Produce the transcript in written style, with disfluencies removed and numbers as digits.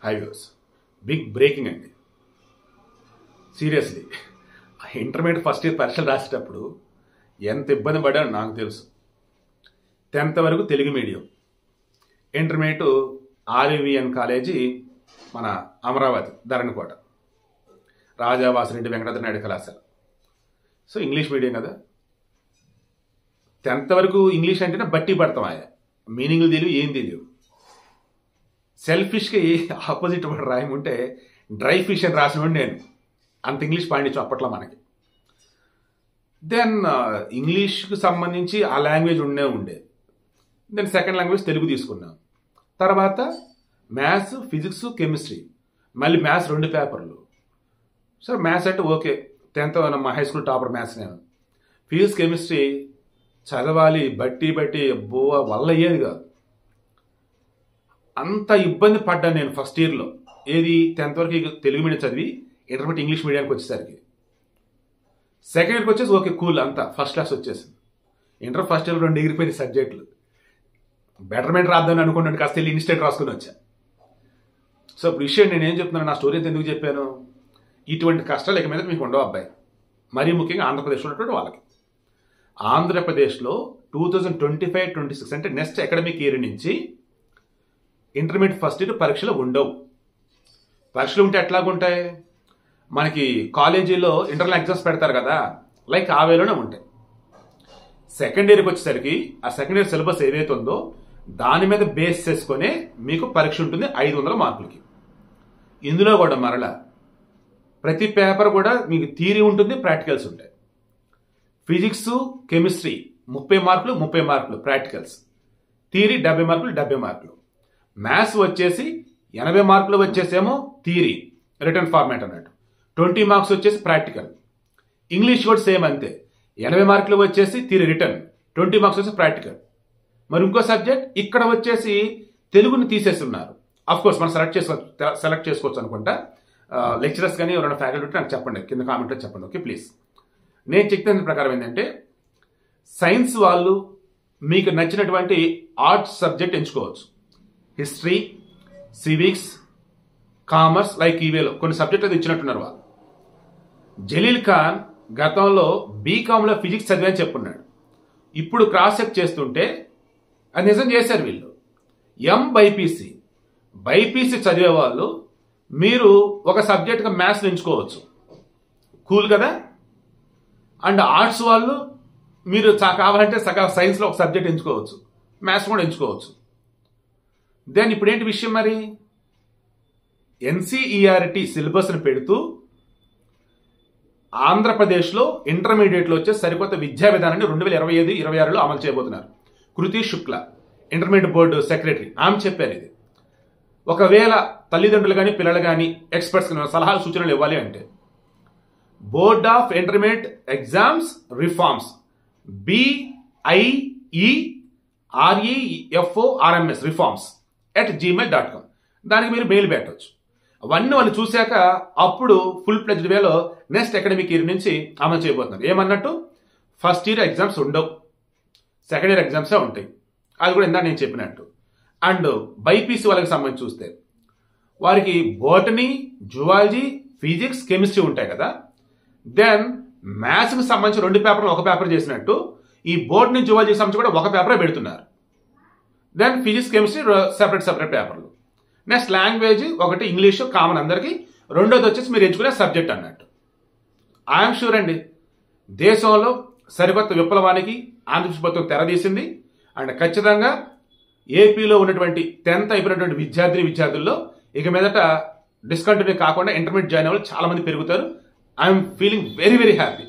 Highways big breaking అండి. Seriously intermediate first year పరీక్షలు రాసేటప్పుడు ఎంత ఇబ్బంది పడానో నాకు తెలుసు. 10th వరకు తెలుగు మీడియం, ఇంటర్మీడియట్ ఆర్విఎన్ కాలేజీ మన అమరావతి ధరణికోట, రాజావాసిరెడ్డి వెంకటరమణ నాయుడు కళాశాల. సో ఇంగ్లీష్ మీడియం కదా. 10th వరకు ఇంగ్లీష్ అంటేనే బట్టి పడతాం, ఆయా మీనింగ్లు తెలియవు, ఏం తెలియవు. సెల్ఫిష్గా ఆపోజిట్ వాడు రాయముంటే డ్రై ఫిష్ అని రాసినవాడు నేను. అంత ఇంగ్లీష్ పాండిత్యం అప్పట్లో మనకి. దెన్ ఇంగ్లీష్కి సంబంధించి ఆ లాంగ్వేజ్ ఉండేది. దెన్ సెకండ్ లాంగ్వేజ్ తెలుగు తీసుకున్నాం. తర్వాత మ్యాథ్స్, ఫిజిక్స్, కెమిస్ట్రీ, మళ్ళీ మ్యాథ్స్ 2 పేపర్లు. సార్ మ్యాథ్స్ అంటే ఓకే, 10th మా హై స్కూల్ టాపర్ మ్యాథ్స్ నేను. ఫిజిక్స్, కెమిస్ట్రీ చదవాలి, బట్టి అబ్బో వల్ల అయ్యేది కాదు. అంత ఇబ్బంది పడ్డాను నేను ఫస్ట్ ఇయర్లో. ఏది 10th వరకు తెలుగు మీడియం చదివి ఇంటర్మీడియట్ ఇంగ్లీష్ మీడియానికి వచ్చేసరికి. సెకండ్ ఇయర్కి వచ్చేసి ఓకే కూల్, అంతా ఫస్ట్ క్లాస్ వచ్చేసింది. ఇంటర్ ఫస్ట్ ఇయర్ 2 ఎగిరిపోయిన సబ్జెక్టులు. బెటర్మెంట్ రాద్దామని అనుకున్నాను, కాస్త వెళ్ళి ఇన్స్టెంట్ రాసుకుని వచ్చాను. సో ఇప్పుడు విషయం నేను ఏం చెప్తున్నాను, నా స్టోరీ ఎందుకు చెప్పాను, ఇటువంటి కష్టాలు ఇక మీద మీకు ఉండవు అబ్బాయి. మరీ ముఖ్యంగా ఆంధ్రప్రదేశ్లో ఉన్నటువంటి వాళ్ళకి. ఆంధ్రప్రదేశ్లో 2025-26 అంటే నెక్స్ట్ అకాడమిక్ ఇయర్ నుంచి ఇంటర్మీడియట్ ఫస్ట్ ఇయర్ పరీక్షలు ఉండవు. పరీక్షలు ఉంటే ఎట్లాగుంటాయి, మనకి కాలేజీలో ఇంటర్నల్ ఎగ్జామ్స్ పెడతారు కదా, లైక్ ఆ వేలోనే ఉంటాయి. సెకండ్ ఇయర్కి వచ్చేసరికి ఆ సెకండ్ ఇయర్ సిలబస్ ఏదైతే ఉందో దాని మీద బేస్ చేసుకునే మీకు పరీక్ష ఉంటుంది 500 మార్కులకి. ఇందులో కూడా మరలా ప్రతి పేపర్ కూడా మీకు థియరీ ఉంటుంది, ప్రాక్టికల్స్ ఉంటాయి. ఫిజిక్స్, కెమిస్ట్రీ 30 మార్కులు 30 మార్కులు ప్రాక్టికల్స్, థియరీ 70 మార్కులు 70 మార్కులు. మ్యాథ్స్ వచ్చేసి 80 మార్కులు వచ్చేసేమో థియరీ రిటర్న్ ఫార్మాట్ అన్నట్టు, 20 మార్క్స్ వచ్చేసి ప్రాక్టికల్. ఇంగ్లీష్ కూడా సేమ్ అంతే, 80 మార్కులు వచ్చేసి థియరీ రిటర్న్, 20 మార్క్స్ వచ్చేసి ప్రాక్టికల్. మరి ఇంకో సబ్జెక్ట్ ఇక్కడ వచ్చేసి తెలుగుని తీసేస్తున్నారు. అఫ్ కోర్స్ మనం సెలెక్ట్ చేసుకోవచ్చు అనుకుంటా. లెక్చరర్స్ కానీ ఎవరైనా ఫ్యాకల్టీ ఉంటే నాకు చెప్పండి, కింద కామెంట్లో చెప్పండి, ఓకే ప్లీజ్. నేను చెప్పిన ప్రకారం ఏంటంటే సైన్స్ వాళ్ళు మీకు నచ్చినటువంటి ఆర్ట్స్ సబ్జెక్ట్ ఎంచుకోవచ్చు. హిస్టరీ, సివిక్స్, కామర్స్, లైక్ ఈవేలో కొన్ని సబ్జెక్టులు ఇచ్చినట్టున్నారు వాళ్ళు. జలీల్ ఖాన్ గతంలో బీకామ్లో ఫిజిక్స్ చదివని చెప్పున్నాడు. ఇప్పుడు క్రాస్ చెక్ చేస్తుంటే అది నిజం చేశారు వీళ్ళు. బైపీసీ చదివే వాళ్ళు మీరు ఒక సబ్జెక్ట్గా మ్యాథ్స్ ఎంచుకోవచ్చు, కూల్ కదా. అండ్ ఆర్ట్స్ వాళ్ళు మీరు కావాలంటే సైన్స్లో ఒక సబ్జెక్ట్ ఎంచుకోవచ్చు, మ్యాథ్స్ కూడా ఎంచుకోవచ్చు. దెన్ ఇప్పుడు ఏంటి విషయం, మరి ఎన్సీఈఆర్టీ సిలబస్ని పెడుతూ ఆంధ్రప్రదేశ్లో ఇంటర్మీడియట్లో వచ్చే సరికొత్త విద్యా విధానాన్ని 2025-26లో అమలు చేయబోతున్నారు. కృతి శుక్ల ఇంటర్మీడియట్ బోర్డు సెక్రటరీ ఆమె చెప్పారు. ఇది ఒకవేళ తల్లిదండ్రులు కానీ పిల్లలు కానీ ఎక్స్పర్ట్స్ సలహాలు సూచనలు ఇవ్వాలి అంటే board of intermediate exams reforms BIEREFORMS రిఫార్మ్స్@gmail.com దానికి మీరు మెయిల్ పెట్టవచ్చు. అవన్నీ వాళ్ళు చూశాక అప్పుడు ఫుల్ ప్లెజ్డ్ వేలో నెక్స్ట్ అకాడమిక్ ఇయర్ నుంచి అమలు చేయబోతున్నారు. ఏమన్నట్టు ఫస్ట్ ఇయర్ ఎగ్జామ్స్ ఉండవు, సెకండ్ ఇయర్ ఎగ్జామ్సే ఉంటాయి. అది కూడా ఇందా నేను చెప్పినట్టు. అండ్ బైపీసీ వాళ్ళకి సంబంధించి చూస్తే వారికి బోటనీ, జువాలజీ, ఫిజిక్స్, కెమిస్ట్రీ ఉంటాయి కదా. దెన్ మ్యాథ్స్కి సంబంధించి 2 పేపర్లు 1 పేపర్ చేసినట్టు ఈ బోటనీ, జువాలజీకి సంబంధించి కూడా 1 పేపరే పెడుతున్నారు. దెన్ ఫిజిక్స్, కెమిస్ట్రీ సెపరేట్ పేపర్లు. నెక్స్ట్ లాంగ్వేజ్ ఒకటి ఇంగ్లీష్ కామన్ అందరికీ, రెండోది వచ్చేసి మీరు ఎంచుకునే సబ్జెక్ట్ అన్నట్టు. ఐఎమ్ షూర్ అండి దేశంలో సరికొత్త విప్లవానికి ఆంధ్రప్రదేశ్ ప్రభుత్వం తెరదీసింది. అండ్ ఖచ్చితంగా ఏపీలో ఉన్నటువంటి 10th అయిపోయినటువంటి విద్యార్థుల్లో ఇక మీదట డిస్కంటిన్యూ కాకుండా ఇంటర్మీడియట్ జాయిన్ అవ్వాలి చాలా మంది పెరుగుతారు. I'm feeling very very happy.